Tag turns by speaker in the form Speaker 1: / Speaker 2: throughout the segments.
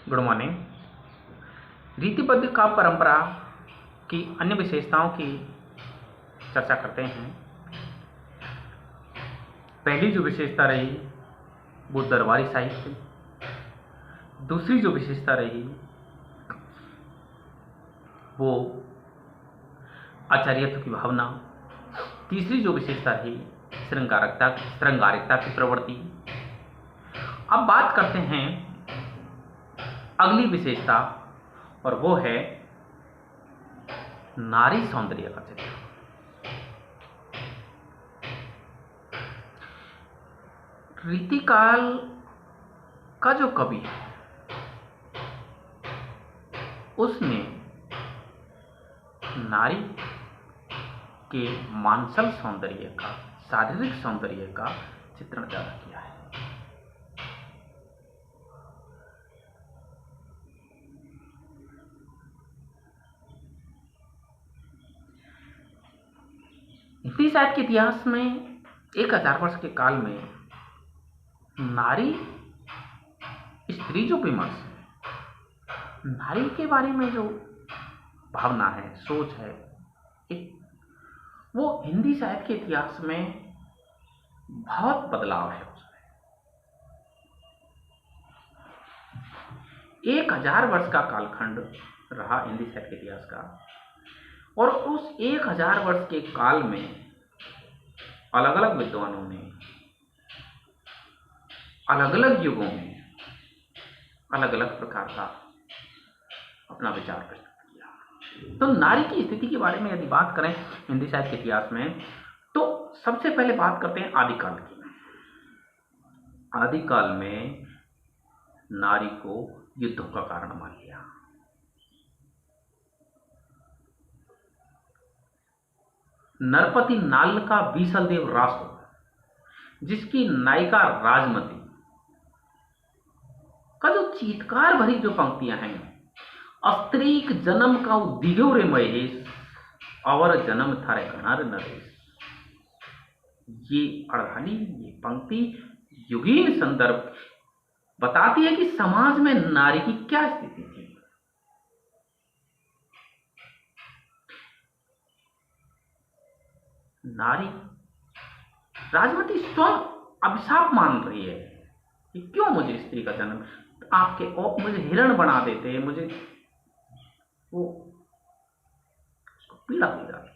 Speaker 1: Good morning. रीतिबद्ध काव्य परंपरा की अन्य विशेषताओं की चर्चा करते हैं। पहली जो विशेषता रही वो दरबारी साहित्य, दूसरी जो विशेषता रही वो आचार्यत्व की भावना, तीसरी जो विशेषता रही श्रृंगारिकता की प्रवृत्ति। अब बात करते हैं अगली विशेषता, और वो है नारी सौंदर्य का चित्र। रीतिकाल का जो कवि है उसने नारी के मानसल सौंदर्य का, शारीरिक सौंदर्य का चित्रण ज्यादा किया है। हिंदी साहित्य के इतिहास में 1000 वर्ष के काल में नारी स्त्री जो विमर्श है, नारी के बारे में जो भावना है, सोच है, वो हिंदी साहित्य के इतिहास में बहुत बदलाव है। उसमें 1000 वर्ष का कालखंड रहा हिंदी साहित्य के इतिहास का, और उस 1000 वर्ष के काल में अलग अलग विद्वानों ने अलग अलग युगों में अलग अलग प्रकार का अपना विचार प्रस्तुत किया। तो नारी की स्थिति के बारे में यदि बात करें हिंदी साहित्य के इतिहास में, तो सबसे पहले बात करते हैं आदिकाल की। आदिकाल में नारी को युद्धों का कारण मान लिया। नरपति नाल का बीसलदेव रासो, जिसकी नायिका राजमती का जो चीत्कार भरी जो पंक्तियां हैं, अस्त्रीक जन्म का दिगो रे महेश, और जन्म थारे घनार नरेश, ये अड़धानी ये पंक्ति युगीन संदर्भ बताती है कि समाज में नारी की क्या स्थिति थी। नारी राजमती स्वयं अभिशाप मान रही है कि क्यों मुझे स्त्री का जन्म, आपके और मुझे हिरण बना देते, मुझे वो उसको पीड़ा हो जाती।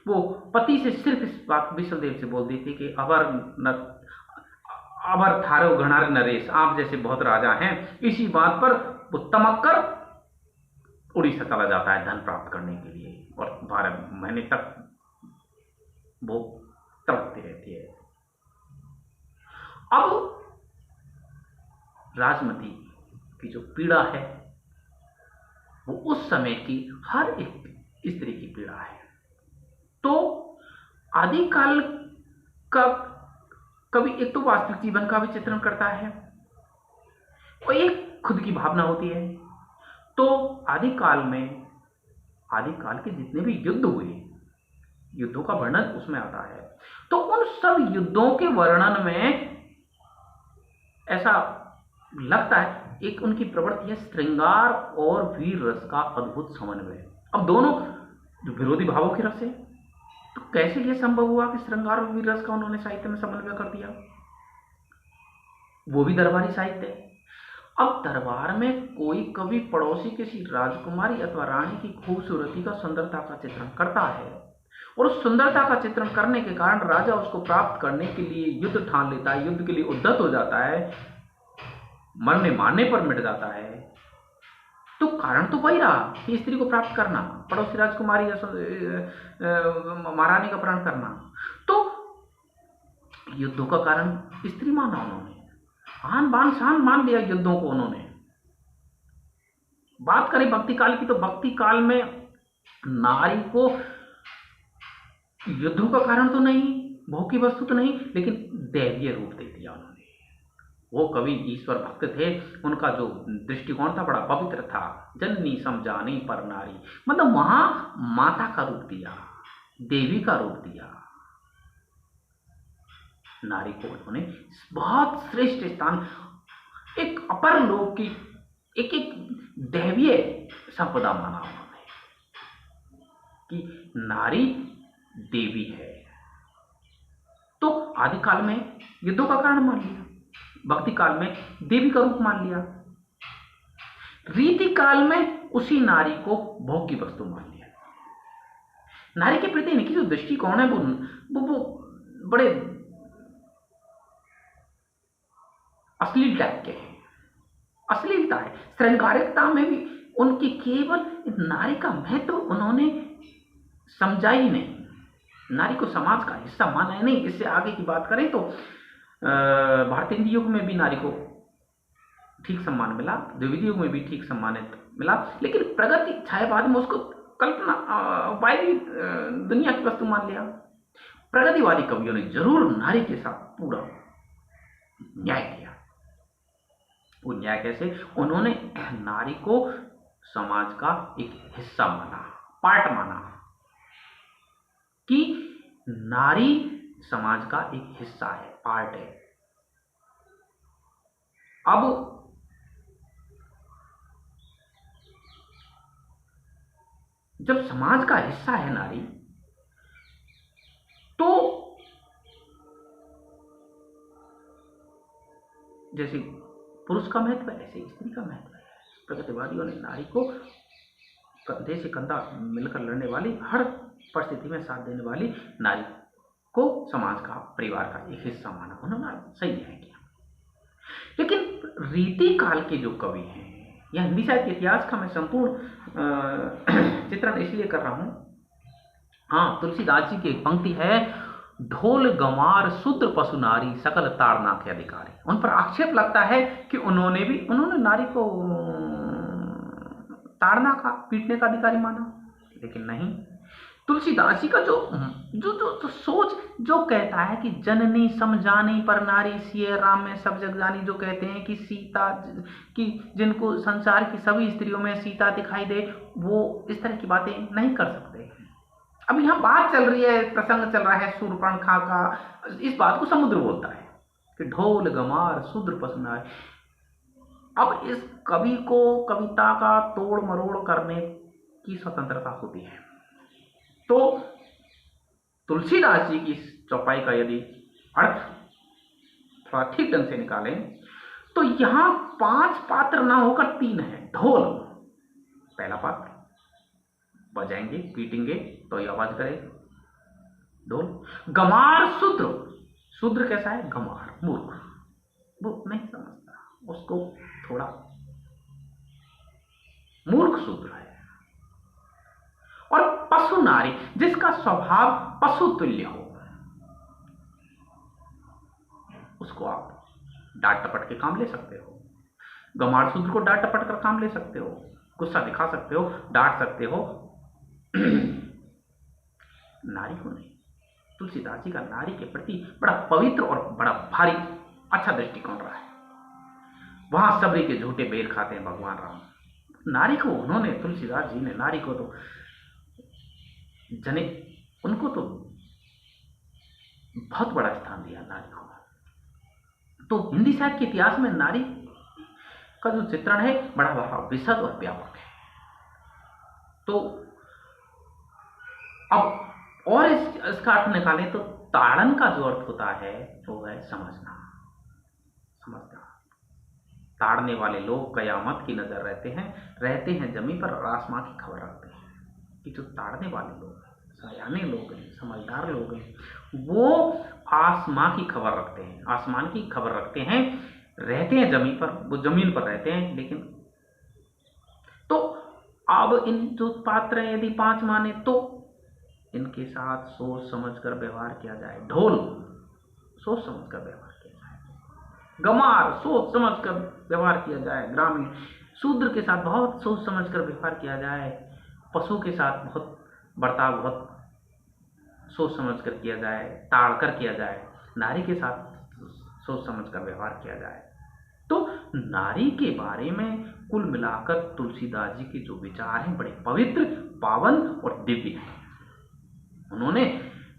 Speaker 1: वो पति से सिर्फ इस बात विश्वदेव से बोल दी थी कि अबर थारो घनार नरेश, आप जैसे बहुत राजा हैं। इसी बात पर वो तमक कर उड़ीसा चला जाता है धन प्राप्त करने के लिए, और 12 महीने तक वो तड़पती रहती है। अब राजमती की जो पीड़ा है वो उस समय की हर एक स्त्री की पीड़ा है। तो आदिकाल का कवि एक तो वास्तविक जीवन का भी चित्रण करता है और एक खुद की भावना होती है। तो आदिकाल के जितने भी युद्ध हुए, युद्धों का वर्णन उसमें आता है। तो उन सब युद्धों के वर्णन में ऐसा लगता है एक उनकी प्रवृत्ति है श्रृंगार और वीर रस का अद्भुत समन्वय। अब दोनों जो विरोधी भावों के रस है, तो कैसे यह संभव हुआ कि श्रृंगार और वीर रस का उन्होंने साहित्य में समन्वय कर दिया? वो भी दरबारी साहित्य है। अब दरबार में कोई कवि पड़ोसी किसी राजकुमारी अथवा रानी की खूबसूरती का, सुंदरता का चित्रण करता है, और उस सुंदरता का चित्रण करने के कारण राजा उसको प्राप्त करने के लिए युद्ध ठान लेता है, युद्ध के लिए उद्यत हो जाता है, मरने मारने पर मिट जाता है। तो कारण तो वही रहा कि स्त्री को प्राप्त करना, पड़ोसी राजकुमारी या महारानी का प्राण करना। तो युद्धों का कारण स्त्री माना उन्होंने, आन बान शान मान लिया युद्धों को उन्होंने। बात करें भक्ति काल की, तो भक्ति काल में नारी को युद्धों का कारण तो नहीं, भोग की वस्तु तो नहीं, लेकिन दैवीय रूप दे दिया उन्होंने। वो कवि ईश्वर भक्त थे, उनका जो दृष्टिकोण था बड़ा पवित्र था। जननी समझाने पर नारी, मतलब वहां माता का रूप दिया, देवी का रूप दिया। नारी को उन्होंने बहुत श्रेष्ठ स्थान, एक अपर लोक की एक एक दैवीय संपदा माना उन्होंने कि नारी देवी है। तो आदिकाल में युद्धों का कारण मान लिया, भक्ति काल में देवी का रूप मान लिया, रीति काल में उसी नारी को भोग की वस्तु मान लिया। नारी के प्रति इनकी जो दृष्टिकोण है वो बड़े अश्लील टाइप के हैं। अश्लीलता है, श्रृंगारिकता में भी उनकी केवल नारी का महत्व उन्होंने समझा ही नहीं, नारी को समाज का हिस्सा माना ही नहीं। इससे आगे की बात करें तो भारतीय हिंदी युग में भी नारी को ठीक सम्मान मिला, द्विवेदी युग में भी ठीक सम्मानित मिला, लेकिन प्रगति छायावाद में उसको कल्पना वायवी दुनिया की वस्तु मान लिया। प्रगतिवादी कवियों ने जरूर नारी के साथ पूरा न्याय किया। वो न्याय कैसे? उन्होंने नारी को समाज का एक हिस्सा माना, पार्ट माना कि नारी समाज का एक हिस्सा है, पार्ट है। अब जब समाज का हिस्सा है नारी, तो जैसे पुरुष का महत्व है ऐसे स्त्री का महत्व है। प्रगतिवादियों ने नारी को कंधे से कंधा मिलकर लड़ने वाली, हर परिस्थिति में साथ देने वाली नारी को समाज का, परिवार का एक हिस्सा माना। उन्होंने सही न्याय किया। लेकिन रीति काल के जो कवि हैं, या हिंदी साहित्य के इतिहास का मैं संपूर्ण चित्रण इसलिए कर रहा हूं। हाँ, तुलसीदास जी की एक पंक्ति है, ढोल गंवार शूद्र पशु नारी सकल ताड़ना के अधिकारी। उन पर आक्षेप लगता है कि उन्होंने नारी को ताड़ना का, पीटने का अधिकारी माना, लेकिन नहीं। तुलसीदास जी का जो सोच जो कहता है कि जननी समझानी पर नारी सिए राम में सब जग जानी, जो कहते हैं कि सीता की, जिनको संसार की सभी स्त्रियों में सीता दिखाई दे, वो इस तरह की बातें नहीं कर सकते। अब यहाँ बात चल रही है, प्रसंग चल रहा है शूर्पणखा का। इस बात को समुद्र बोलता है कि ढोल गंवार शूद्र पशु नारी। अब इस कवि को कविता का तोड़ मरोड़ करने की स्वतंत्रता होती है। तो तुलसीदास जी की इस चौपाई का यदि अर्थ थोड़ा ठीक ढंग से निकालें तो यहां 5 पात्र ना होकर 3 है। ढोल पहला पात्र, बजाएंगे, पीटेंगे तो ये आवाज करेगा, ढोल। गंवार शूद्र, शूद्र कैसा है? गंवार, मूर्ख, वो नहीं समझता, उसको थोड़ा मूर्ख शूद्र है। और पशु नारी, जिसका स्वभाव पशु तुल्य हो, उसको आप डांट टपट के काम ले सकते हो। गंवार शूद्र को डांट टपट कर काम ले सकते हो, गुस्सा दिखा सकते हो, डांट सकते हो, नारी को नहीं। तुलसीदास जी का नारी के प्रति बड़ा पवित्र और बड़ा भारी अच्छा दृष्टिकोण रहा है। वहां सबरी के झूठे बेर खाते हैं भगवान राम। नारी को उन्होंने, तुलसीदास जी ने नारी को तो उनको तो बहुत बड़ा स्थान दिया नारी को। तो हिंदी साहित्य के इतिहास में नारी का जो चित्रण है बड़ा विशद और व्यापक है। तो अब और इसका अर्थ निकालें तो ताड़न का जो अर्थ होता है वो है समझना। ताड़ने वाले लोग कयामत की नजर रहते हैं जमीन पर और आसमां की खबर रखते हैं। कि जो ताड़ने वाले लोग हैं, सयाने लोग हैं, समझदार लोग हैं, वो आसमां की खबर रखते हैं, आसमान की खबर रखते हैं, रहते हैं जमीन पर, वो जमीन पर रहते हैं। लेकिन तो अब इन जो पात्र हैं यदि 5 माने तो इनके साथ सोच समझ कर व्यवहार किया जाए। ढोल, सोच समझ कर व्यवहार किया जाए। गंवार, सोच समझ कर व्यवहार किया जाए। ग्रामीण, शूद्र के साथ बहुत सोच समझ कर व्यवहार किया जाए। पशु के साथ बहुत बर्ताव बहुत सोच समझ कर किया जाए, ताड़ कर किया जाए। नारी के साथ सोच समझ कर व्यवहार किया जाए। तो नारी के बारे में कुल मिलाकर तुलसीदास जी के जो विचार हैं बड़े पवित्र, पावन और दिव्य हैं। उन्होंने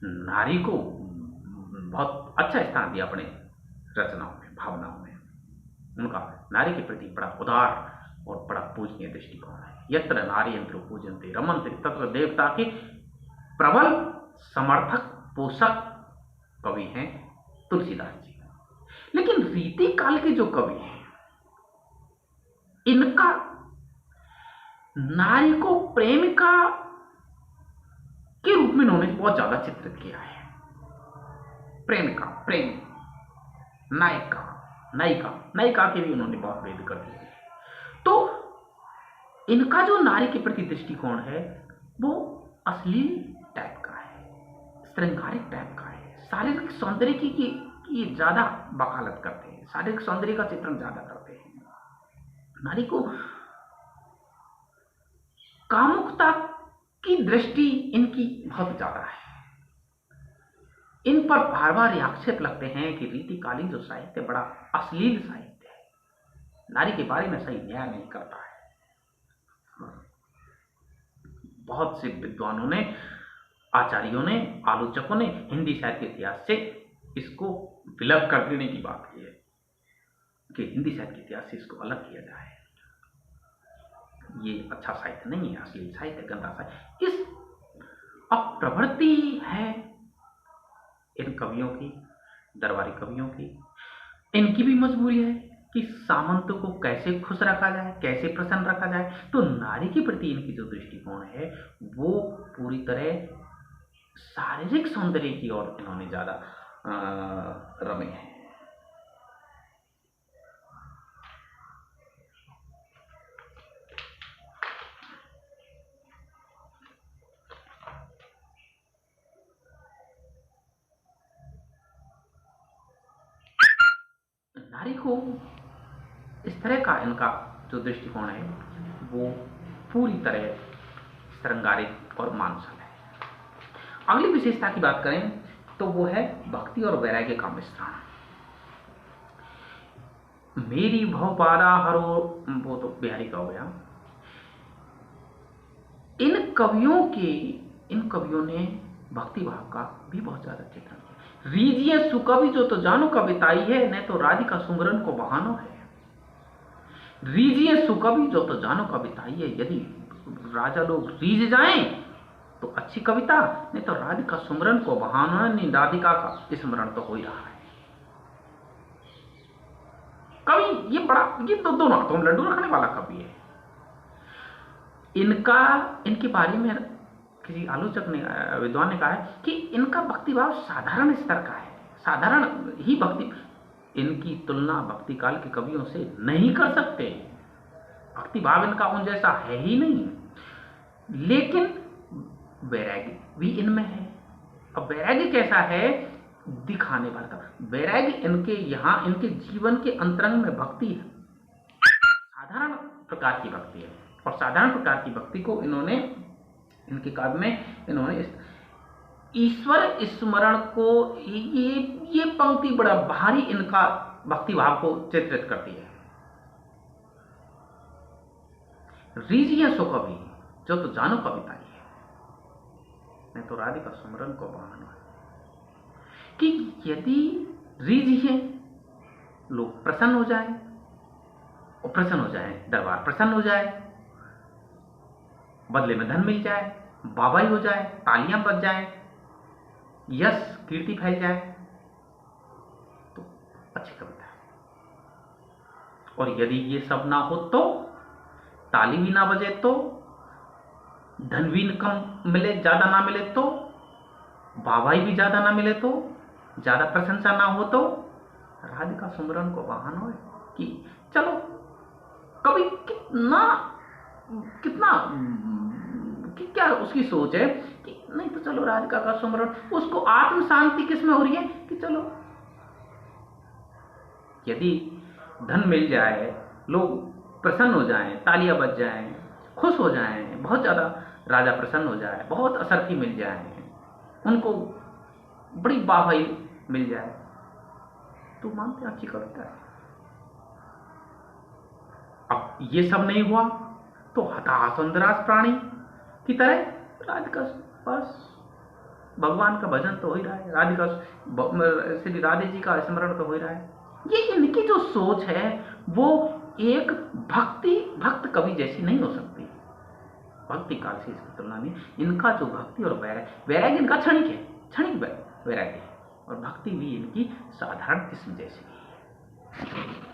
Speaker 1: नारी को बहुत अच्छा स्थान दिया अपने रचनाओं में, भावनाओं में। उनका नारी के प्रति बड़ा उदार और बड़ा पूजनीय दृष्टिकोण है। यत्र नार्यंत्र पूजन्ते रमन्ते तत्र देवता के प्रबल समर्थक पोषक कवि हैं तुलसीदास जी। लेकिन रीति काल के जो कवि हैं, इनका नारी को प्रेमिका के रूप में इन्होंने बहुत ज्यादा चित्रित किया है। प्रेमिका, प्रेम, नायिका, नायिका, नायिका के भी उन्होंने बहुत भेद कर दिए। तो इनका जो नारी के प्रति दृष्टिकोण है वो अश्लील टाइप का है, श्रृंगारिक टाइप का है। शारीरिक सौंदर्य की ज्यादा वकालत करते हैं, शारीरिक सौंदर्य का चित्रण ज्यादा करते हैं। नारी को कामुकता की दृष्टि इनकी बहुत ज्यादा है। इन पर बार बार आक्षेप लगते हैं कि रीतिकालीन जो साहित्य बड़ा अश्लील साहित्य है, नारी के बारे में सही न्याय नहीं करता है। बहुत से विद्वानों ने, आचार्यों ने, आलोचकों ने हिंदी साहित्य के इतिहास से इसको विलग कर देने की बात की है कि हिंदी साहित्य के इतिहास से इसको अलग किया जाए। ये अच्छा साहित्य नहीं है, अश्लील साहित्य, गंदा साहित्य। इस अब प्रवृत्ति है इन कवियों की, दरबारी कवियों की। इनकी भी मजबूरी है कि सामंत को कैसे खुश रखा जाए, कैसे प्रसन्न रखा जाए। तो नारी के प्रति इनकी जो दृष्टिकोण है वो पूरी तरह शारीरिक सौंदर्य की ओर इन्होंने ज्यादा रमे हैं। नारी को इस तरह का इनका जो दृष्टिकोण है वो पूरी तरह श्रृंगारिक और मानसिक है। अगली विशेषता की बात करें तो वो है भक्ति और वैराग्य का मिश्रण। मेरी भवपादा हरो, वो तो बिहारी का हो गया। इन कवियों ने भक्ति भाव का भी बहुत ज्यादा चित्रण किया। रीजिए सुकवि जो तो जानो कविताई है, न तो राधिका सुमरन को बहानो है। रीजिए सुकवि जो तो जानो कविताई है, यदि राजा लोग रीझ जाएं तो अच्छी कविता, नहीं तो राधिका सुमरन को बहाना है। नहीं, राधिका का स्मरण तो हो ही रहा है। कवि ये तो दोनों हाथों में लड्डू रखने वाला कवि है। इनके बारे में किसी आलोचक ने, विद्वान ने कहा है कि इनका भक्तिभाव साधारण स्तर का है, साधारण ही भक्ति। इनकी तुलना भक्ति काल के कवियों से नहीं कर सकते। भक्तिभाव इनका उन जैसा है ही नहीं। लेकिन वैराग्य भी इनमें है। अब वैराग्य कैसा है दिखाने वाला। वैराग्य इनके जीवन के अंतरंग में भक्ति है, साधारण प्रकार की भक्ति है। और साधारण प्रकार की भक्ति को इनके काव्य में इन्होंने ईश्वर स्मरण को, ये पंक्ति बड़ा भारी इनका भक्ति भाव को चित्रित करती है। रीजिए सो कवि जो तो जानो कविता है, नहीं तो राधिका सुमरन को बहाना है। कि यदि रीजिए लोग प्रसन्न हो जाए, और प्रसन्न हो जाए, दरबार प्रसन्न हो जाए, बदले में धन मिल जाए, बाबाई हो जाए, तालियां बज जाए, यश कीर्ति फैल जाए, तो अच्छी कविता है। और यदि ये सब ना हो तो, ताली भी ना बजे तो, धन भी कम मिले, ज्यादा ना मिले तो, बाबाई भी ज्यादा ना मिले तो, ज्यादा प्रशंसा ना हो तो, राधिका सुमरन को बहाना हो कि चलो कभी कितना क्या उसकी सोच है कि नहीं तो चलो राधिका का सुमरन, उसको आत्म शांति किसमें हो रही है कि चलो यदि धन मिल जाए, लोग प्रसन्न हो जाएं, तालियां बज जाएं, खुश हो जाएं, बहुत ज्यादा राजा प्रसन्न हो जाए, बहुत असरफी मिल जाए, उनको बड़ी वाहवाही मिल जाए, तो मानते हैं अच्छी कविता है। अब ये सब नहीं हुआ तो हताश निराश प्राणी की तरह राधिका बस भगवान का भजन तो हो ही रहा है, राधिका श्री राधे जी का स्मरण तो हो ही रहा है। ये इनकी जो सोच है वो एक भक्त कवि जैसी नहीं हो सकती। भक्ति काल से इसकी तुलना में इनका जो भक्ति और वैराग्य इनका क्षणिक है, क्षणिक वैराग्य, और भक्ति भी इनकी साधारण किस्म जैसी है।